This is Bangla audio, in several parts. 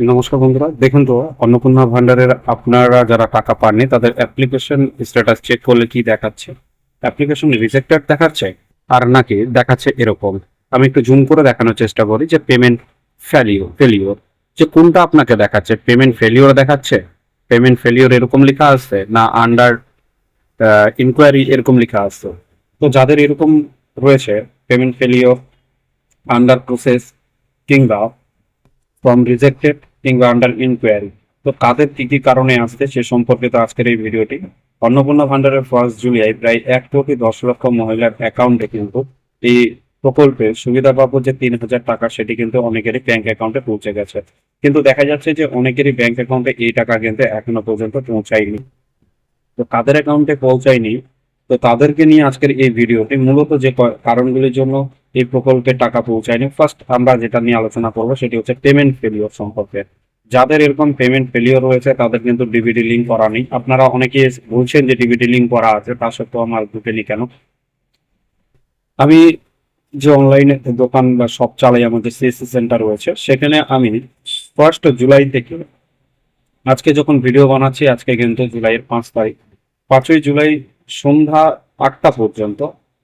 নমস্কার বন্ধুরা, দেখুন তো অন্নপূর্ণা ভান্ডারের আপনারা যারা টাকা পাননি তাদের অ্যাপ্লিকেশন স্ট্যাটাস চেক করলে কি দেখাচ্ছে? অ্যাপ্লিকেশন রিজেক্টেড দেখাচ্ছে, আর নাকি দেখাচ্ছে এরকম। আমি একটু জুম করে দেখানোর চেষ্টা করি যে পেমেন্ট ফেলিওর যে কোনটা আপনাকে দেখাচ্ছে। পেমেন্ট ফেলিওর দেখাচ্ছে, পেমেন্ট ফেলিওর এরকম লেখা আছে, না আন্ডার ইনকোয়ারি এরকম লেখা আছে? তো যাদের এরকম রয়েছে পেমেন্ট ফেলিওর, আন্ডার প্রসেস, কিংবা ফ্রম রিজেক্টেড, কিংবা আন্ডার ইনকোয়ারি, তো কাদের কি কি কারণে আসছে সে সম্পর্কিত আজকের এই ভিডিওটি। অন্নপূর্ণা ভান্ডারের 1 জুলাই প্রায় 1,10,00,000 মহিলার অ্যাকাউন্টে কিন্তু এই প্রকল্পের সুবিধা পাবো যে 3,000 টাকা, সেটি কিন্তু অনেকেরই ব্যাংক অ্যাকাউন্টে পৌঁছে গেছে। কিন্তু দেখা যাচ্ছে যে অনেকেরই ব্যাংক অ্যাকাউন্টে এই টাকা কিন্তু এখনো পর্যন্ত পৌঁছায়নি। তো কাদের অ্যাকাউন্টে পৌঁছায়নি, তো তাদেরকে নিয়ে আজকের এই ভিডিওটি। মূলত যে কারণগুলির জন্য এই প্রকল্পে টাকা পৌঁছায়নি, ফার্স্ট আমরা যেটা নিয়ে আলোচনা করবো সেটি হচ্ছে পেমেন্ট ফেলিওর সম্পর্কে। যাদের এরকম পেমেন্ট ফেলিওর রয়েছে তাদের কিন্তু ডিভিডি লিঙ্ক করা নেই। আপনারা অনেকে বলছেন যে ডিভিডি লিঙ্ক করা আছে, তা সত্ত্বেও আমার ঢুকেনি কেন? আমি যে অনলাইনে দোকান বা শপ চালাই, আমাদের সিএসসি সেন্টার রয়েছে, সেখানে আমি 1 জুলাই থেকে আজকে যখন ভিডিও বানাচ্ছি, আজকে কিন্তু জুলাইয়ের 5 তারিখ, 5ই জুলাই সন্ধ্যা 8টা পর্যন্ত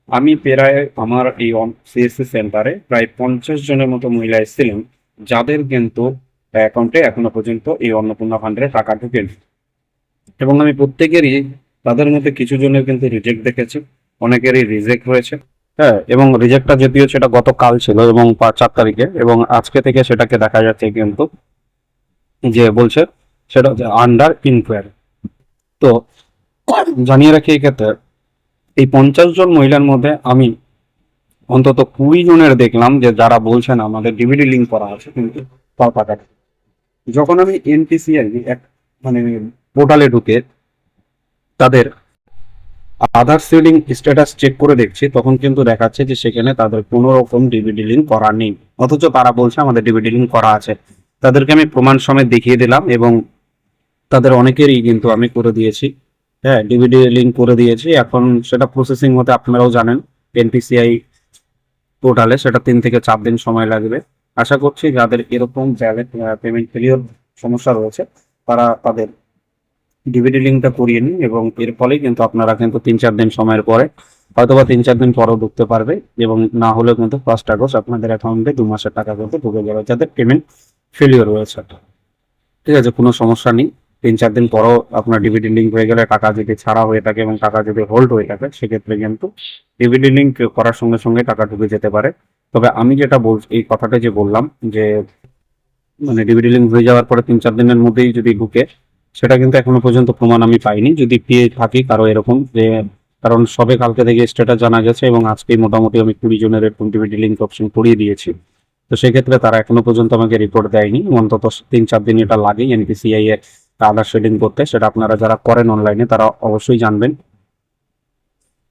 আমি প্রায় আমার এই সিএসসি সেন্টারে প্রায় 50 জনের মতো মহিলা এসেছিলেন, যাদের কিন্তু অ্যাকাউন্টে এখনো পর্যন্ত এই অন্নপূর্ণা ফান্ডের টাকা ঢুকেনি। এবং আমি প্রত্যেকেরই, তাদের মধ্যে কিছু জনের কিন্তু রিজেক্ট দেখেছি, অনেকেরই রিজেক্ট হয়েছে। হ্যাঁ, এবং রিজেক্টটা যদিও সেটা গতকাল ছিল এবং 4 তারিখে, এবং আজকে থেকে সেটাকে দেখা যাচ্ছে কিন্তু যে বলছে সেটা হচ্ছে আন্ডার ইনকোয়ারি। তো জানিয়ে রাখি এই ক্ষেত্রে, এই 50 জন মহিলার মধ্যে আমি অন্তত 20 জনের দেখলাম যে যারা বলছেন আমাদের ডিভিডি লিঙ্ক করা আছে, কিন্তু তাও টাকা নেই। যখন আমি এনপিসিআই এক মানে পোর্টালে ঢুকে তাদের আধার সিলিং স্ট্যাটাস চেক করে দেখছি, তখন কিন্তু দেখাচ্ছে যে সেখানে তাদের কোনো রকম ডিভিডি লিঙ্ক করা নেই, অথচ তারা বলছে আমাদের ডিভিডি লিঙ্ক করা আছে। তাদেরকে আমি প্রমাণ সমেত দেখিয়ে দিলাম, এবং তাদের অনেকেরই কিন্তু আমি করে দিয়েছি। হ্যাঁ, ডিভিডি লিঙ্ক করে দিয়েছি, এখন সেটা প্রসেসিং হতে আপনারাও জানেন এনপিসিআই পোর্টালে সেটা 3 থেকে 4 দিন সময় লাগবে। আশা করছি যাদের এরকম পেমেন্ট ফেলিওর সমস্যা রয়েছে তারা তাদের ডিভিডি লিঙ্কটা করিয়ে নিন, এবং এর ফলেই কিন্তু আপনারা কিন্তু 3-4 দিন সময়ের পরে, হয়তোবা 3-4 দিন পরেও ঢুকতে পারবে, এবং না হলেও কিন্তু 1 আগস্ট আপনাদের অ্যাকাউন্টে 2 মাসের টাকা কিন্তু ঢুকে যাবে যাদের পেমেন্ট ফেলিওর রয়েছে। ঠিক আছে, কোনো সমস্যা নেই। 3-4 দিন পরও আপনার ডিভিডি লিঙ্ক হয়ে গেলে, টাকা যদি ছাড়া হয়ে থাকে এবং টাকা যদি হোল্ড হয়ে থাকে, সেক্ষেত্রে কিন্তু ডিভিডি লিঙ্ক করার সঙ্গে সঙ্গে টাকা ঢুকে যেতে পারে। তবে আমি যেটা বলছি, এই কথাটা যে বললাম যে ডিভিডি লিঙ্ক হয়ে যাওয়ার পরে 3-4 দিনের মধ্যেই যদি ঢুকে, সেটা কিন্তু এখনো পর্যন্ত প্রমাণ আমি পাইনি। যদি পেয়ে থাকি কারো এরকম যে, কারণ সবে কালকে থেকে স্ট্যাটাস জানা গেছে এবং আজকে মোটামুটি আমি 20 জনের এরকম ডিভিডি লিঙ্ক অপশন করিয়ে দিয়েছি। তো সেক্ষেত্রে তারা এখনো পর্যন্ত আমাকে রিপোর্ট দেয়নি। অন্তত 3-4 দিন এটা লাগে এনপিসিআই এর আধার শেডিং করতে, সেটা আপনারা যারা করেন অনলাইনে তারা অবশ্যই জানবেন।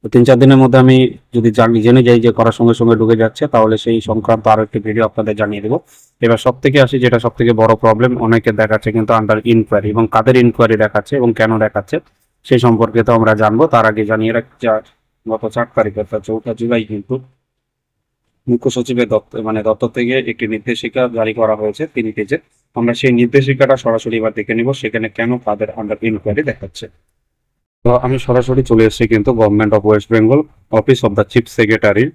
তো 3-4 দিনের মধ্যে আমি যদি জেনে যাই যে করার সঙ্গে সঙ্গে ঢুকে যাচ্ছে, তাহলে সেই সংক্রান্ত আরো একটি ভিডিও আপনাদের জানিয়ে দেবো। এবার সব থেকে আসি, যেটা সব থেকে বড় প্রবলেম, অনেকে দেখাচ্ছে কিন্তু আন্ডার ইনকোয়ারি, এবং কাদের ইনকোয়ারি দেখাচ্ছে এবং কেন দেখাচ্ছে সেই সম্পর্কে তো আমরা জানবো। তার আগে জানিয়ে রাখি যে গত 4 তারিখ অর্থাৎ 4 জুলাই কিন্তু মুখ্য সচিবের দপ্তর থেকে একটি নির্দেশিকা জারি করা হয়েছে 3 পেজে। আমরা সেই নির্দেশিকাটা সরাসরি এবার দেখে নিব, সেখানে কেন কাদের আন্ডার ইনকোয়ারি দেখাচ্ছে। তো আমি সরাসরি চলে এসেছি কিন্তু government of West Bengal, office of the chief secretary,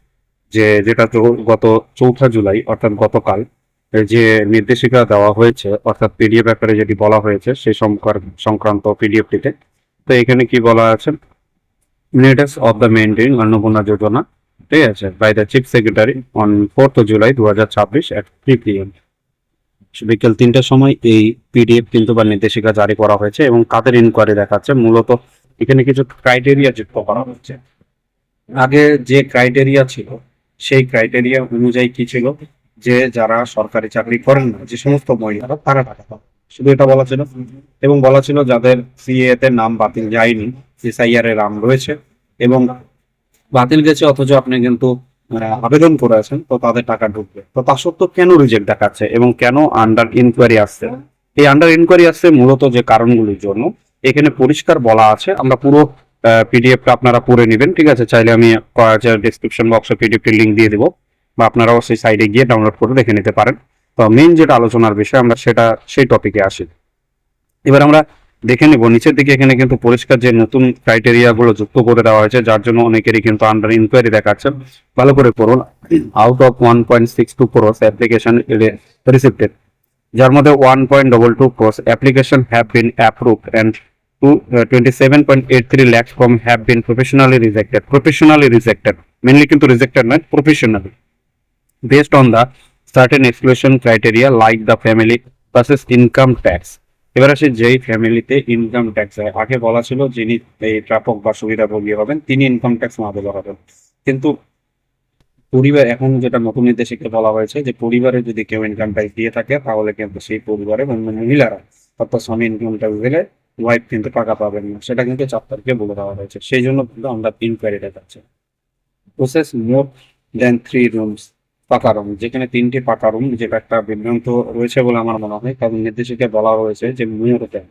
যেটা তো গত 4 জুলাই অর্থাৎ গতকাল যে নির্দেশিকা দেওয়া হয়েছে, অর্থাৎ পিডিএফ আকারে যেটি বলা হয়েছে সেই সংক্রান্ত পিডিএফটিতে। তো এখানে কি বলা আছে, minutes of the maintain Annapurna Yojana, ঠিক আছে, by the chief secretary on 4th July 2026 at 3 PM। বিকেল 3টার সময় এই পিডিএফ কিন্তু বা নির্দেশিকা জারি করা হয়েছে, এবং কাদের ইনকোয়ারি দেখাচ্ছে, মূলত এখানে কিছু ক্রাইটেরিয়া যুক্ত করা হচ্ছে। আগে যে ক্রাইটেরিয়া ছিল সেই ক্রাইটেরিয়া অনুযায়ী কি ছিল, যে যারা সরকারি চাকরি করেন না, যে সমস্ত মহিলারা, তারা টাকা পাবে, শুধু এটা বলা ছিল। এবং বলা ছিল যাদের সিএ তে নাম বাতিল যায়নি, এসআইআর এর নাম রয়েছে এবং বাতিল গেছে, অথচ আপনি কিন্তু আবেদন করে আছেন, তো তাদের টাকা ঢুকবে। তো তা সত্ত্বেও কেন রিজেক্ট দেখাচ্ছে এবং কেন আন্ডার ইনকোয়ারি আসছে? এই আন্ডার ইনকোয়ারি আসছে মূলত যে কারণগুলির জন্য এখানে পরিষ্কার বলা আছে। আমরা পুরো পিডিএফটা আপনারা পড়ে নেবেন, ঠিক আছে। চাইলে আমি ডিসক্রিপশন বক্সে পিডিএফটির লিঙ্ক দিয়ে দেবো, বা আপনারাও সেই সাইডে গিয়ে ডাউনলোড করে দেখে নিতে পারেন। তো মেইন যেটা আলোচনার বিষয় আমরা সেই টপিকে আসি। এবার আমরা দেখে নিব নিচের দিকে এখানে কিন্তু পরিষ্কার যে নতুন ক্রাইটেরিয়া গুলো যুক্ত করে দেওয়া হয়েছে, যার জন্য অনেকেরই কিন্তু আন্ডার ইনকোয়ারি দেখাচ্ছে। ভালো করে পড়ুন। Out of 1.62 crores application received, যার মধ্যে 1.22 crores application have been approved and 27.83 lakhs from have been professionally rejected, mainly কিন্তু রিজেক্টেড নয়, professionally based on the certain exclusion criteria like the family versus income tax। এবার আসে যেই ফ্যামিলিতে ইনকাম ট্যাক্স হয়, আগে বলা ছিল যিনি এই প্রাপক বা সুবিধাভোগী হবেন তিনি ইনকাম ট্যাক্স না দিলে হবেন, কিন্তু পরিবার এখন যেটা নতুন নির্দেশিকা বলা হয়েছে যে পরিবারে যদি কেউ ইনকাম ট্যাক্স দিয়ে থাকে তাহলে কিন্তু সেই পরিবারের অন্য মহিলারা, অর্থাৎ স্বামী ইনকাম ট্যাক্স দিলে ওয়াইফ কিন্তু টাকা পাবেন না, সেটা কিন্তু 4 তারিখে বলে দেওয়া হয়েছে। সেই জন্য কিন্তু আমরা ইনকোয়ারিটা যাচ্ছে। প্রসেস মোর দেন 3 রুমস, পাকা রুম, যেখানে 3টি পাকা রুম, যেটা একটা বিভ্রান্ত রয়েছে বলে আমার মনে হয়, কারণ নির্দেশিকায় বলা হয়েছে যে মোর দেন,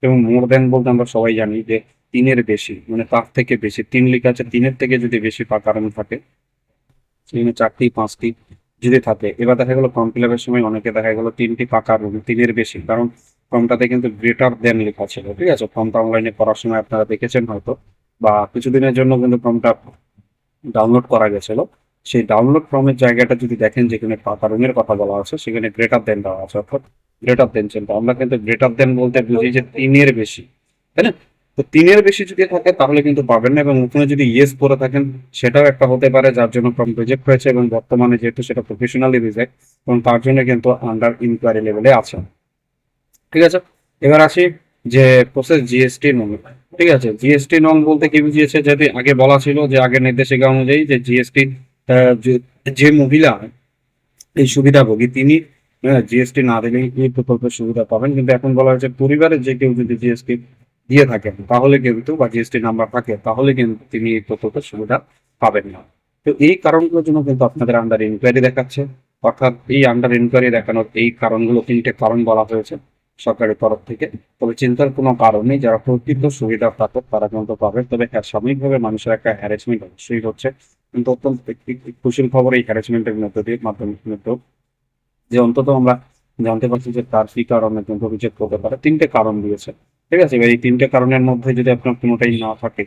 এবং মোর দেন বলতে আমরা সবাই জানি যে 3-এর বেশি, মানে তার থেকে বেশি 3 লেখা আছে, 3-এর থেকে যদি বেশি পাকা রুম থাকে, সেখানে 4টি 5টি যদি থাকে। এবার দেখা গেলো ফর্ম ফিল আপের সময় অনেকে দেখা গেলো 3টি পাকা রুম, 3-এর বেশি, কারণ ফর্মটাতে কিন্তু গ্রেটার দেন লেখা ছিল। ঠিক আছে, ফর্মটা অনলাইনে করার সময় আপনারা দেখেছেন হয়তো, বা কিছুদিনের জন্য কিন্তু ফর্মটা ডাউনলোড করা গেছিল। সেই ডাউনলোড ফর্মের জায়গাটা যদি দেখেন যেখানে পাকা রুমের কথা বলা আছে সেখানে গ্রেটার দেন দেওয়া আছে, অর্থাৎ গ্রেটার দেন চিন্তা। আমরা কিন্তু গ্রেটার দেন বলতে বুঝি যে 3-এর বেশি, তাই না? তো 3-এর বেশি যদি থাকে তাহলে কিন্তু পাবেন না, এবং ওখানে যদি ইয়েস করে থাকেন সেটাও একটা হতে পারে যার জন্য ফর্ম রিজেক্ট হয়েছে, এবং বর্তমানে যেহেতু সেটা প্রফেশনালি রিজেক্ট, এবং তার জন্য কিন্তু আন্ডার ইনকোয়ারি লেভেলে আছে। ঠিক আছে, এবার আসি যে প্রসেস জিএসটি নং। ঠিক আছে, জিএসটি নং বলতে কি বুঝিয়েছে, যদি আগে বলা ছিল যে আগের নির্দেশিকা অনুযায়ী যে জিএসটি যে মহিলা এই সুবিধাভোগী তিনি জিএসটি না দিলেই এই প্রকল্পের সুবিধা পাবেন, কিন্তু এখন বলা হয়েছে পরিবারের যে কেউ যদি জিএসটি দিয়ে থাকেন তাহলে কিন্তু, বা জিএসটি নাম্বার থাকে তাহলে কিন্তু তিনি এই প্রকল্পের সুবিধা পাবেন না। তো এই কারণগুলোর জন্য কিন্তু আপনাদের আন্ডার ইনকোয়ারি দেখাচ্ছে, অর্থাৎ এই আন্ডার ইনকোয়ারি দেখানোর এই কারণগুলো 3টে কারণ বলা হয়েছে সরকারের তরফ থেকে। তবে চিন্তার কোনো কারণ নেই, যারা প্রকৃত সুবিধা প্রাপক তারা কিন্তু পাবে। তবে সাময়িকভাবে মানুষের একটা হ্যারাসমেন্ট অবশ্যই হচ্ছে, কিন্তু অত্যন্ত খুশির খবর এই হ্যারাসমেন্টের মাধ্যমে যে অন্তত আমরা জানতে পারছি যে তার কি কারণে কিন্তু রিজেক্ট হতে পারে। 3টে কারণ দিয়েছে। ঠিক আছে, এবার এই 3টে কারণের মধ্যে যদি আপনার কোনোটাই না থাকে,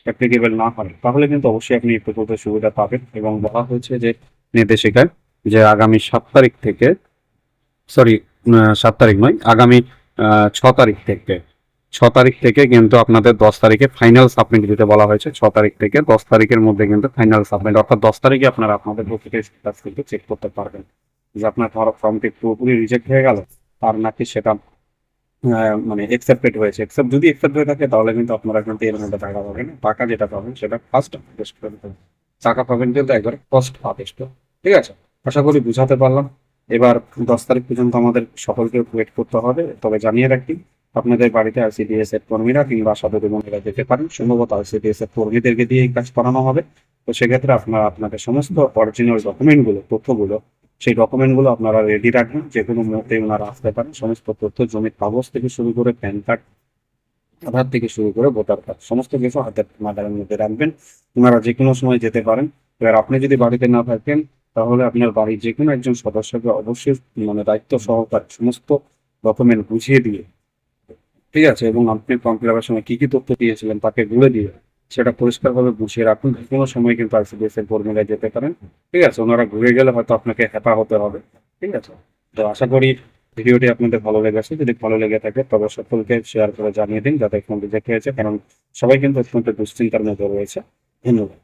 অ্যাপ্লিকেবল না হয়, তাহলে কিন্তু অবশ্যই আপনি এই প্রকল্পের সুবিধা পাবেন। এবং বলা হয়েছে যে নির্দেশিকায় যে আগামী 7 তারিখ থেকে, সরি 7 তারিখ নয়, আগামী 6 তারিখ থেকে, 6 তারিখ থেকে কিন্তু আপনাদের 10 তারিখে ফাইনাল সাবমিট দিতে বলা হয়েছে। 6 তারিখ থেকে 10 তারিখের মধ্যে কিন্তু ফাইনাল সাবমিট, অর্থাৎ 10 তারিখে আপনারা আপনাদের প্রত্যেকের স্ট্যাটাস কিন্তু চেক করতে পারবেন যে আপনার ফর্মটি পুরোপুরি রিজেক্ট হয়ে গেল আর নাকি সেটা মানে একসেপ্টেড হয়েছে। যদি একসেপ্ট হয়ে থাকে তাহলে কিন্তু আপনারা কিন্তু এর মধ্যে টাকা পাবেন। টাকা যেটা পাবেন সেটা ফার্স্ট আদেশ করে দেবেন, টাকা পাবেন কিন্তু একবার ফার্স্ট আদেশ। ঠিক আছে, আশা করি বুঝাতে পারলাম। এবার 10 তারিখ পর্যন্ত আমাদের সকলকে ওয়েট করতে হবে। তবে জানিয়ে রাখি, আপনাদের বাড়িতে আইসিডিএস এর কর্মীরা কিংবা সাধু মহিলা যেতে পারেন, সম্ভবত আইসিডিএস এর কর্মীদেরকে দিয়ে এই কাজ করানো হবে। তো সেক্ষেত্রে আপনারা আপনাদের সমস্ত অরিজিনাল ডকুমেন্টগুলো, তথ্যগুলো, সেই ডকুমেন্টগুলো আপনারা রেডি রাখবেন। যে কোনো মুহূর্তে ওনারা আসতে পারেন। সমস্ত তথ্য, জমির কাগজ থেকে শুরু করে প্যান কার্ড, আধার থেকে শুরু করে ভোটার কার্ড, সমস্ত কিছু হাতের মাথার মধ্যে রাখবেন। ওনারা যে কোনো সময় যেতে পারেন। এবার আপনি যদি বাড়িতে না থাকেন তাহলে আপনার বাড়ির যে কোনো একজন সদস্যকে অবশ্যই মানে দায়িত্ব সহকারে সমস্ত ডকুমেন্ট বুঝিয়ে দিয়ে, ঠিক আছে, এবং আপনি ফর্ম ফিল আপের সময় কি কি তথ্য দিয়েছিলেন তাকে বলে দিয়ে সেটা পরিষ্কারভাবে বুঝিয়ে রাখুন। যে কোনো সময় কিন্তু আইসিডিএস এর কর্মীরা যেতে পারেন। ঠিক আছে, ওনারা ঘুরে গেলে হয়তো আপনাকে হ্যাপা হতে হবে। ঠিক আছে, তো আশা করি ভিডিওটি আপনাদের ভালো লেগেছে। যদি ভালো লেগে থাকে তবে সকলকে শেয়ার করে জানিয়ে দিন যাতে ফোন রিজেক্ট হয়েছে, কারণ সবাই কিন্তু অত্যন্ত দুশ্চিন্তার মধ্যে রয়েছে। ধন্যবাদ।